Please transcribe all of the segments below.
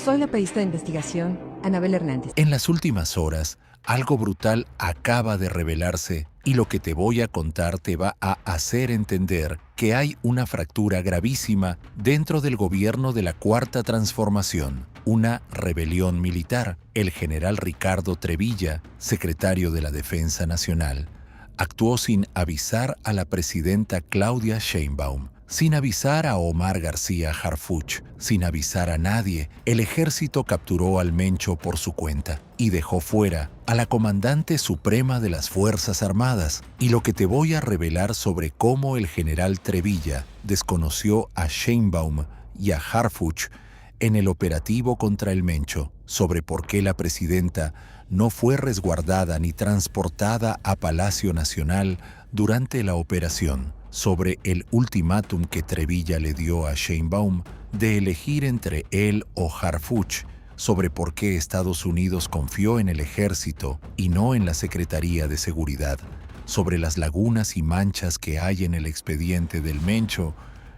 Soy la periodista de investigación, Anabel Hernández. En las últimas horas, algo brutal acaba de revelarse y lo que te voy a contar te va a hacer entender que hay una fractura gravísima dentro del gobierno de la Cuarta Transformación, una rebelión militar. El general Ricardo Trevilla, secretario de la Defensa Nacional, actuó sin avisar a la presidenta Claudia Sheinbaum, sin avisar a Omar García Harfuch, sin avisar a nadie. El ejército capturó al Mencho por su cuenta y dejó fuera a la comandante suprema de las Fuerzas Armadas. Y lo que te voy a revelar sobre cómo el general Trevilla desconoció a Sheinbaum y a Harfuch en el operativo contra el Mencho, sobre por qué la presidenta no fue resguardada ni transportada a Palacio Nacional durante la operación, sobre el ultimátum que Trevilla le dio a Sheinbaum de elegir entre él o Harfuch, sobre por qué Estados Unidos confió en el ejército y no en la Secretaría de Seguridad, sobre las lagunas y manchas que hay en el expediente del Mencho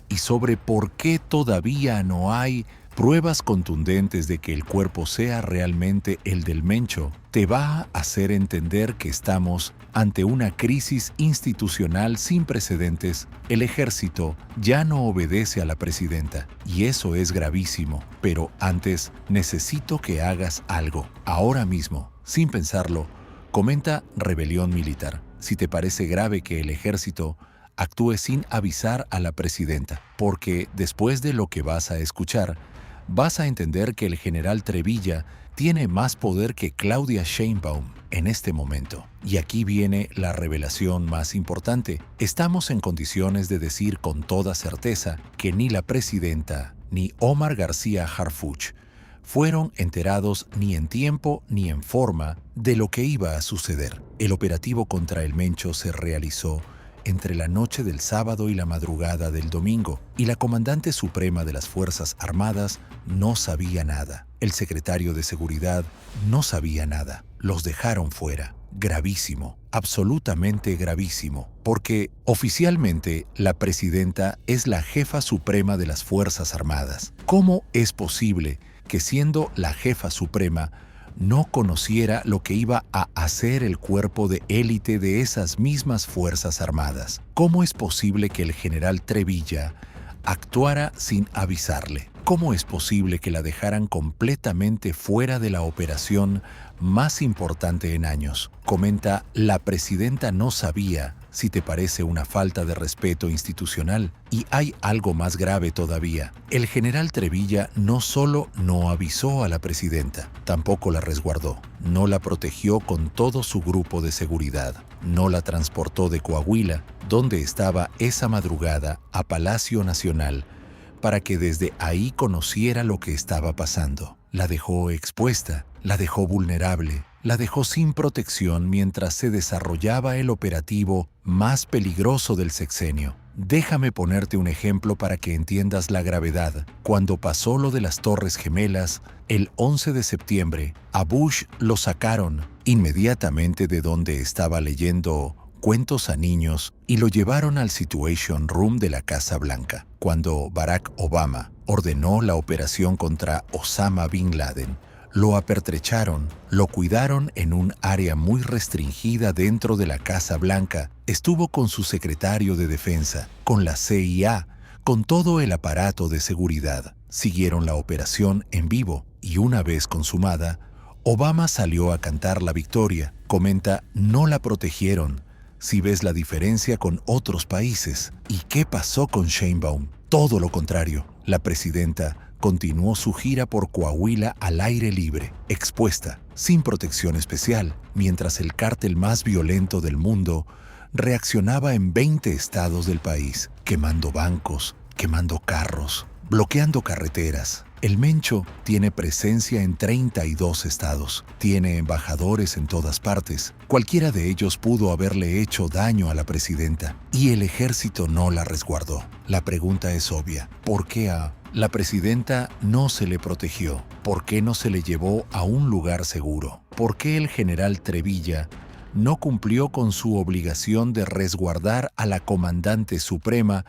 y sobre por qué todavía no hay pruebas contundentes de que el cuerpo sea realmente el del Mencho. Te va a hacer entender que estamos ante una crisis institucional sin precedentes. El ejército ya no obedece a la presidenta y eso es gravísimo. Pero antes necesito que hagas algo, ahora mismo, sin pensarlo. Comenta rebelión militar si te parece grave que el ejército actúe sin avisar a la presidenta, porque después de lo que vas a escuchar, vas a entender que el general Trevilla tiene más poder que Claudia Sheinbaum en este momento. Y aquí viene la revelación más importante. Estamos en condiciones de decir con toda certeza que ni la presidenta ni Omar García Harfuch fueron enterados ni en tiempo ni en forma de lo que iba a suceder. El operativo contra el Mencho se realizó entre la noche del sábado y la madrugada del domingo, y la comandante suprema de las Fuerzas Armadas no sabía nada. El secretario de Seguridad no sabía nada. Los dejaron fuera. Gravísimo, absolutamente gravísimo, porque oficialmente la presidenta es la jefa suprema de las Fuerzas Armadas. ¿Cómo es posible que, siendo la jefa suprema, no conociera lo que iba a hacer el cuerpo de élite de esas mismas Fuerzas Armadas? ¿Cómo es posible que el general Trevilla actuara sin avisarle? ¿Cómo es posible que la dejaran completamente fuera de la operación más importante en años? Comenta, la presidenta no sabía. Si te parece una falta de respeto institucional. Y hay algo más grave todavía. El general Trevilla no solo no avisó a la presidenta, tampoco la resguardó, no la protegió con todo su grupo de seguridad, no la transportó de Coahuila, donde estaba esa madrugada, a Palacio Nacional, para que desde ahí conociera lo que estaba pasando. La dejó expuesta, la dejó vulnerable, la dejó sin protección mientras se desarrollaba el operativo más peligroso del sexenio. Déjame ponerte un ejemplo para que entiendas la gravedad. Cuando pasó lo de las Torres Gemelas, el 11 de septiembre, a Bush lo sacaron inmediatamente de donde estaba leyendo cuentos a niños y lo llevaron al Situation Room de la Casa Blanca. Cuando Barack Obama ordenó la operación contra Osama Bin Laden, lo apertrecharon, lo cuidaron en un área muy restringida dentro de la Casa Blanca. Estuvo con su secretario de Defensa, con la CIA, con todo el aparato de seguridad. Siguieron la operación en vivo y una vez consumada, Obama salió a cantar la victoria. Comenta, no la protegieron. Si ves la diferencia con otros países. ¿Y qué pasó con Sheinbaum? Todo lo contrario. La presidenta continuó su gira por Coahuila al aire libre, expuesta, sin protección especial, mientras el cártel más violento del mundo reaccionaba en 20 estados del país, quemando bancos, quemando carros, bloqueando carreteras. El Mencho tiene presencia en 32 estados, tiene embajadores en todas partes. Cualquiera de ellos pudo haberle hecho daño a la presidenta y el ejército no la resguardó. La pregunta es obvia, ¿por qué a la presidenta no se le protegió? ¿Por qué no se le llevó a un lugar seguro? ¿Por qué el general Trevilla no cumplió con su obligación de resguardar a la comandante suprema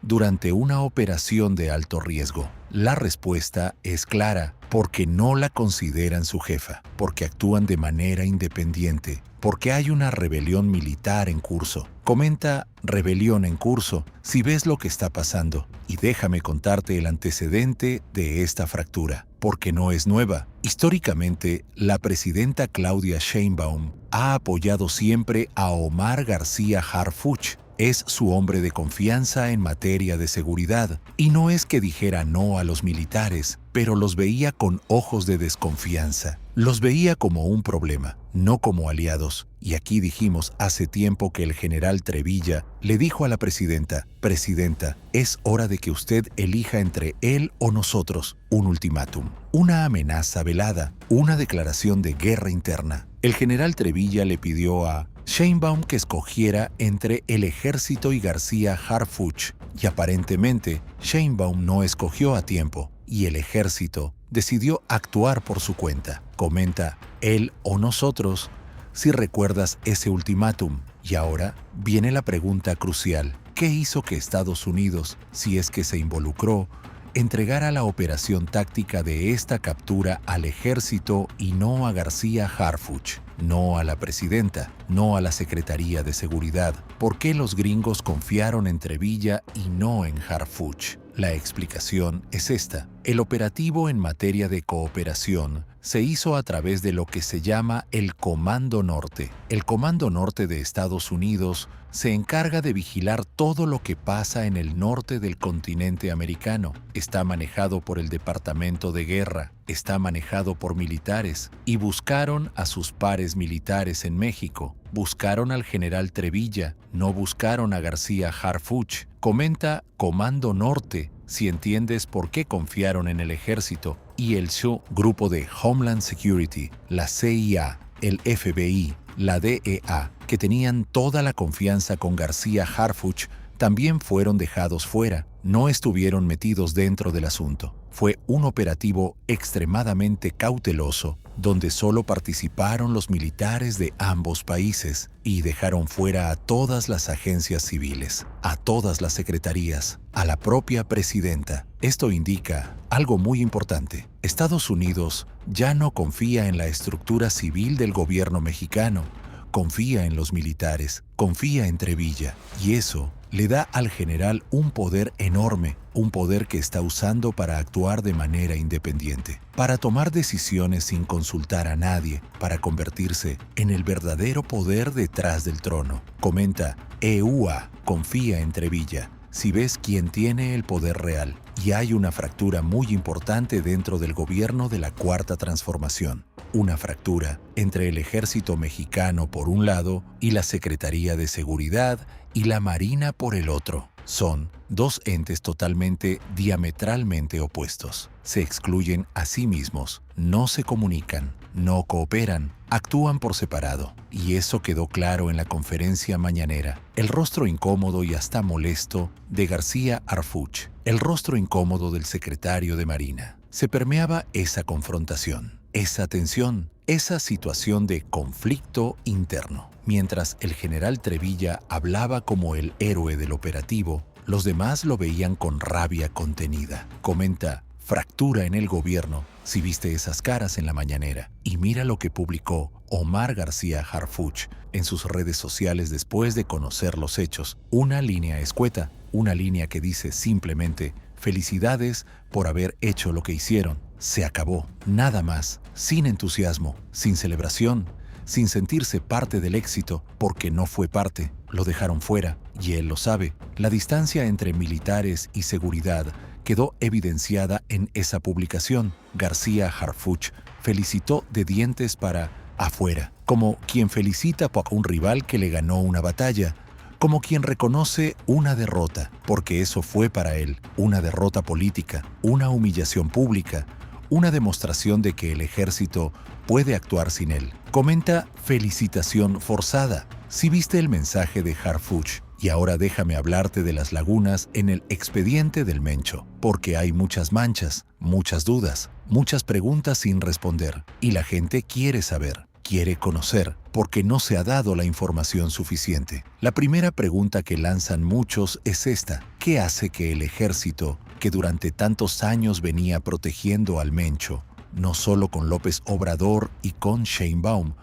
durante una operación de alto riesgo? La respuesta es clara, porque no la consideran su jefa, porque actúan de manera independiente, porque hay una rebelión militar en curso. Comenta rebelión en curso si ves lo que está pasando, y déjame contarte el antecedente de esta fractura, porque no es nueva. Históricamente, la presidenta Claudia Sheinbaum ha apoyado siempre a Omar García Harfuch. Es su hombre de confianza en materia de seguridad, y no es que dijera no a los militares, pero los veía con ojos de desconfianza. Los veía como un problema, no como aliados. Y aquí dijimos hace tiempo que el general Trevilla le dijo a la presidenta: «Presidenta, es hora de que usted elija entre él o nosotros». Un ultimátum, una amenaza velada, una declaración de guerra interna. El general Trevilla le pidió a Sheinbaum que escogiera entre el ejército y García Harfuch, y aparentemente Sheinbaum no escogió a tiempo, y el ejército decidió actuar por su cuenta. Comenta él o nosotros, si recuerdas ese ultimátum. Y ahora viene la pregunta crucial: ¿qué hizo que Estados Unidos, si es que se involucró, entregara la operación táctica de esta captura al ejército y no a García Harfuch? No a la presidenta, no a la Secretaría de Seguridad. ¿Por qué los gringos confiaron en Trevilla y no en Harfuch? La explicación es esta. El operativo en materia de cooperación se hizo a través de lo que se llama el Comando Norte. El Comando Norte de Estados Unidos se encarga de vigilar todo lo que pasa en el norte del continente americano. Está manejado por el Departamento de Guerra, está manejado por militares, y buscaron a sus pares militares en México. Buscaron al general Trevilla, no buscaron a García Harfuch. Comenta Comando Norte, si entiendes por qué confiaron en el ejército y el SHU, Grupo de Homeland Security, la CIA, el FBI, la DEA, que tenían toda la confianza con García Harfuch, también fueron dejados fuera, no estuvieron metidos dentro del asunto. Fue un operativo extremadamente cauteloso, donde solo participaron los militares de ambos países y dejaron fuera a todas las agencias civiles, a todas las secretarías, a la propia presidenta. Esto indica algo muy importante. Estados Unidos ya no confía en la estructura civil del gobierno mexicano, confía en los militares, confía en Trevilla, y eso le da al general un poder enorme, un poder que está usando para actuar de manera independiente, para tomar decisiones sin consultar a nadie, para convertirse en el verdadero poder detrás del trono. Comenta EUA, confía en Trevilla, si ves quién tiene el poder real. Y hay una fractura muy importante dentro del gobierno de la Cuarta Transformación. Una fractura entre el ejército mexicano por un lado y la Secretaría de Seguridad y la Marina por el otro. Son dos entes totalmente diametralmente opuestos. Se excluyen a sí mismos, no se comunican, no cooperan, actúan por separado. Y eso quedó claro en la conferencia mañanera. El rostro incómodo y hasta molesto de García Harfuch, el rostro incómodo del secretario de Marina. Se permeaba esa confrontación, esa tensión, esa situación de conflicto interno. Mientras el general Trevilla hablaba como el héroe del operativo, los demás lo veían con rabia contenida. Comenta fractura en el gobierno, si viste esas caras en la mañanera. Y mira lo que publicó Omar García Harfuch en sus redes sociales después de conocer los hechos. Una línea escueta, una línea que dice simplemente: felicidades por haber hecho lo que hicieron. Se acabó, nada más, sin entusiasmo, sin celebración, sin sentirse parte del éxito, porque no fue parte, lo dejaron fuera, y él lo sabe. La distancia entre militares y seguridad quedó evidenciada en esa publicación. García Harfuch felicitó de dientes para afuera, como quien felicita a un rival que le ganó una batalla, como quien reconoce una derrota, porque eso fue para él una derrota política, una humillación pública, una demostración de que el ejército puede actuar sin él. Comenta felicitación forzada. Si viste el mensaje de Harfuch, y ahora déjame hablarte de las lagunas en el expediente del Mencho, porque hay muchas manchas, muchas dudas, muchas preguntas sin responder, y la gente quiere saber. quiere conocer, porque no se ha dado la información suficiente. La primera pregunta que lanzan muchos es esta: ¿qué hace que el ejército, que durante tantos años venía protegiendo al Mencho, no solo con López Obrador y con Sheinbaum,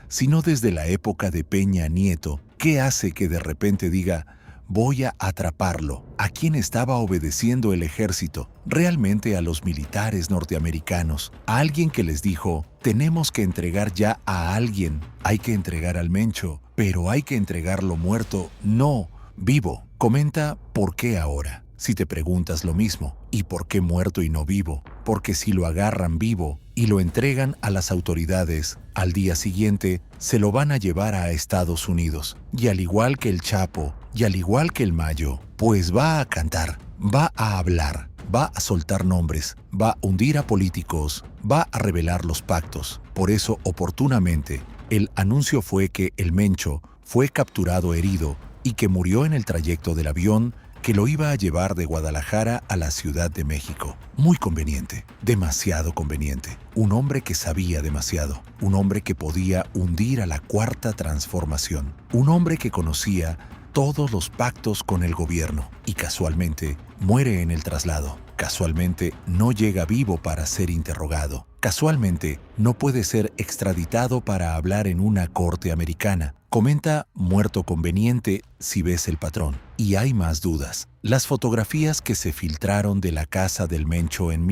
sino desde la época de Peña Nieto, qué hace que de repente diga: voy a atraparlo? ¿A quién estaba obedeciendo el ejército? ¿Realmente a los militares norteamericanos? ¿A alguien que les dijo: tenemos que entregar ya a alguien? Hay que entregar al Mencho, pero hay que entregarlo muerto, no vivo. Comenta por qué ahora. Si te preguntas lo mismo, ¿y por qué muerto y no vivo? Porque si lo agarran vivo y lo entregan a las autoridades, al día siguiente se lo van a llevar a Estados Unidos. Y al igual que el Chapo, y al igual que el Mayo, pues va a cantar, va a hablar, va a soltar nombres, va a hundir a políticos, va a revelar los pactos. Por eso, oportunamente, el anuncio fue que el Mencho fue capturado herido y que murió en el trayecto del avión que lo iba a llevar de Guadalajara a la Ciudad de México. Muy conveniente, demasiado conveniente. Un hombre que sabía demasiado, un hombre que podía hundir a la Cuarta Transformación, un hombre que conocía todos los pactos con el gobierno y casualmente muere en el traslado. Casualmente no llega vivo para ser interrogado. Casualmente no puede ser extraditado para hablar en una corte americana. Comenta muerto conveniente si ves el patrón. Y hay más dudas. Las fotografías que se filtraron de la casa del Mencho en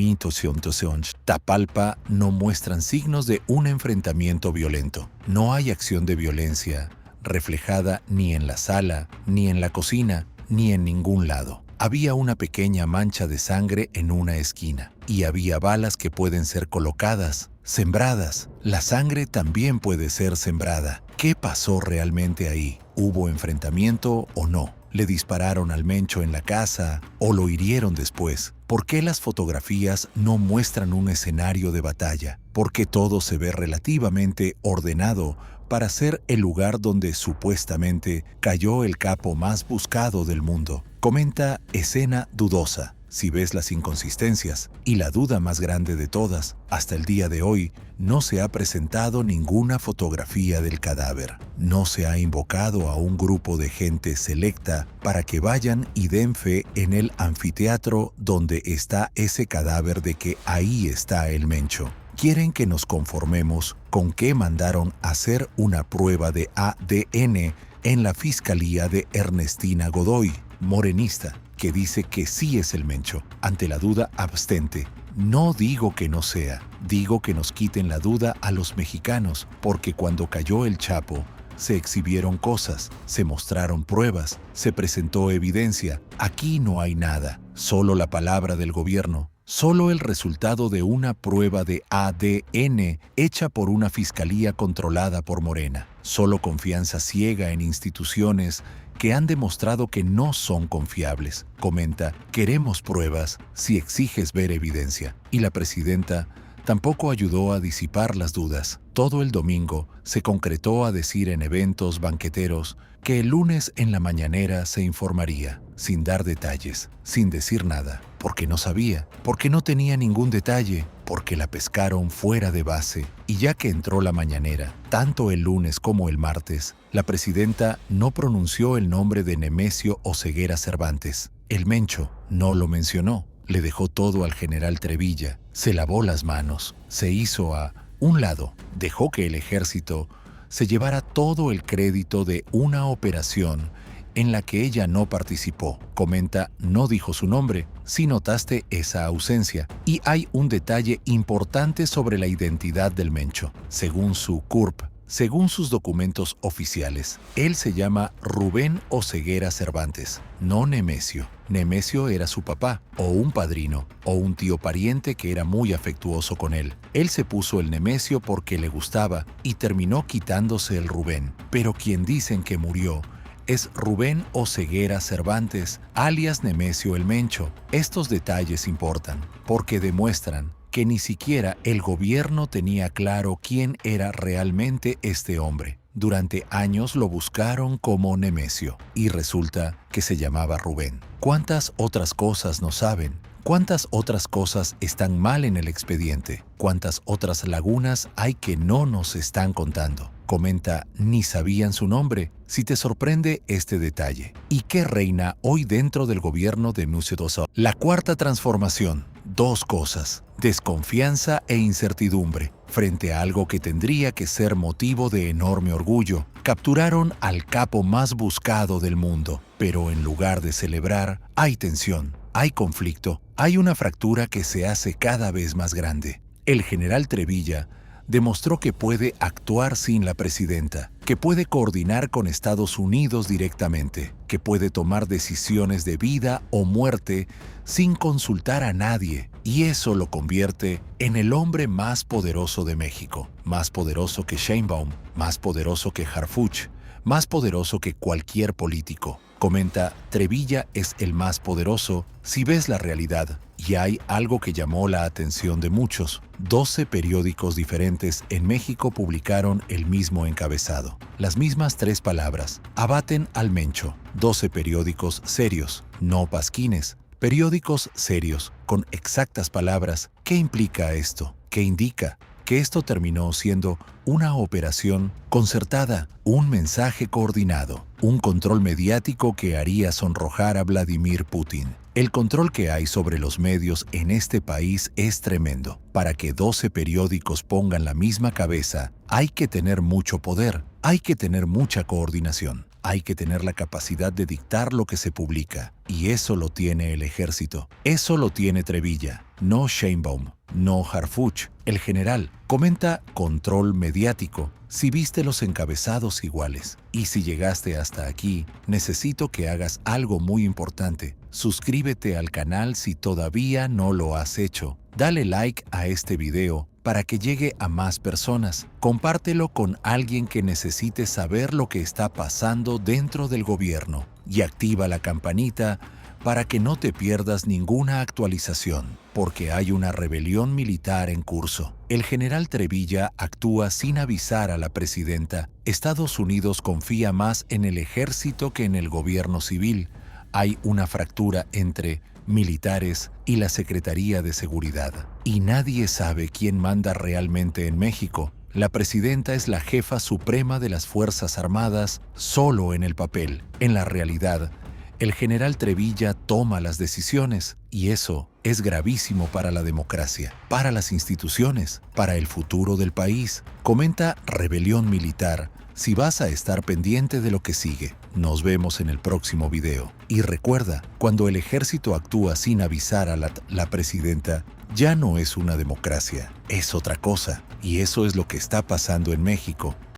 Tapalpa no muestran signos de un enfrentamiento violento. No hay acción de violencia reflejada ni en la sala, ni en la cocina, ni en ningún lado. Había una pequeña mancha de sangre en una esquina y había balas que pueden ser colocadas, sembradas. La sangre también puede ser sembrada. ¿Qué pasó realmente ahí? ¿Hubo enfrentamiento o no? ¿Le dispararon al Mencho en la casa o lo hirieron después? ¿Por qué las fotografías no muestran un escenario de batalla? ¿Por qué todo se ve relativamente ordenado para ser el lugar donde supuestamente cayó el capo más buscado del mundo? Comenta escena dudosa. Si ves las inconsistencias y la duda más grande de todas, hasta el día de hoy no se ha presentado ninguna fotografía del cadáver. No se ha invocado a un grupo de gente selecta para que vayan y den fe en el anfiteatro donde está ese cadáver de que ahí está el Mencho. Quieren que nos conformemos con que mandaron hacer una prueba de ADN en la fiscalía de Ernestina Godoy, morenista, que dice que sí es el Mencho. Ante la duda, abstente. No digo que no sea, digo que nos quiten la duda a los mexicanos, porque cuando cayó el Chapo, se exhibieron cosas, se mostraron pruebas, se presentó evidencia. Aquí no hay nada, solo la palabra del gobierno, solo el resultado de una prueba de ADN hecha por una fiscalía controlada por Morena, solo confianza ciega en instituciones que han demostrado que no son confiables. Comenta: queremos pruebas si exiges ver evidencia. Y la presidenta tampoco ayudó a disipar las dudas. Todo el domingo se concretó a decir en eventos banqueteros que el lunes en la mañanera se informaría, sin dar detalles, sin decir nada, porque no sabía, porque no tenía ningún detalle, porque la pescaron fuera de base. Y ya que entró la mañanera, tanto el lunes como el martes, la presidenta no pronunció el nombre de Nemesio Oseguera Cervantes. El Mencho no lo mencionó. Le dejó todo al general Trevilla, se lavó las manos, se hizo a un lado, dejó que el ejército se llevara todo el crédito de una operación en la que ella no participó. Comenta: no dijo su nombre, si notaste esa ausencia. Y hay un detalle importante sobre la identidad del Mencho. Según su CURP, según sus documentos oficiales, él se llama Rubén Oseguera Cervantes, no Nemesio. Nemesio era su papá, o un padrino, o un tío pariente que era muy afectuoso con él. Él se puso el Nemesio porque le gustaba y terminó quitándose el Rubén. Pero quien dicen que murió es Rubén Oseguera Cervantes, alias Nemesio el Mencho. Estos detalles importan porque demuestran que ni siquiera el gobierno tenía claro quién era realmente este hombre. Durante años lo buscaron como Nemesio y resulta que se llamaba Rubén. ¿Cuántas otras cosas no saben? ¿Cuántas otras cosas están mal en el expediente? ¿Cuántas otras lagunas hay que no nos están contando? Comenta, ni sabían su nombre, si te sorprende este detalle. ¿Y qué reina hoy dentro del gobierno de Monsieur Dosal? La cuarta transformación. Dos cosas: desconfianza e incertidumbre. Frente a algo que tendría que ser motivo de enorme orgullo, capturaron al capo más buscado del mundo. Pero en lugar de celebrar, hay tensión, hay conflicto, hay una fractura que se hace cada vez más grande. El general Trevilla demostró que puede actuar sin la presidenta, que puede coordinar con Estados Unidos directamente, que puede tomar decisiones de vida o muerte sin consultar a nadie, y eso lo convierte en el hombre más poderoso de México, más poderoso que Sheinbaum, más poderoso que Harfuch, más poderoso que cualquier político. Comenta, Trevilla es el más poderoso si ves la realidad. Y hay algo que llamó la atención de muchos. 12 periódicos diferentes en México publicaron el mismo encabezado. Las mismas 3 palabras. Abaten al Mencho. 12 periódicos serios, no pasquines. Periódicos serios, con exactas palabras. ¿Qué implica esto? ¿Qué indica? Que esto terminó siendo una operación concertada, un mensaje coordinado, un control mediático que haría sonrojar a Vladimir Putin. El control que hay sobre los medios en este país es tremendo. Para que 12 periódicos pongan la misma cabeza, hay que tener mucho poder, hay que tener mucha coordinación, hay que tener la capacidad de dictar lo que se publica. Y eso lo tiene el ejército, eso lo tiene Trevilla, no Sheinbaum, no Harfuch, el general. Comenta, control mediático. Si viste los encabezados iguales y si llegaste hasta aquí, necesito que hagas algo muy importante. Suscríbete al canal si todavía no lo has hecho. Dale like a este video para que llegue a más personas. Compártelo con alguien que necesite saber lo que está pasando dentro del gobierno y activa la campanita para que no te pierdas ninguna actualización, porque hay una rebelión militar en curso. El general Trevilla actúa sin avisar a la presidenta. Estados Unidos confía más en el ejército que en el gobierno civil. Hay una fractura entre militares y la Secretaría de Seguridad. Y nadie sabe quién manda realmente en México. La presidenta es la jefa suprema de las Fuerzas Armadas solo en el papel. En la realidad, el general Trevilla toma las decisiones y eso es gravísimo para la democracia, para las instituciones, para el futuro del país. Comenta, rebelión militar, si vas a estar pendiente de lo que sigue. Nos vemos en el próximo video. Y recuerda, cuando el ejército actúa sin avisar a la presidenta, ya no es una democracia, es otra cosa. Y eso es lo que está pasando en México.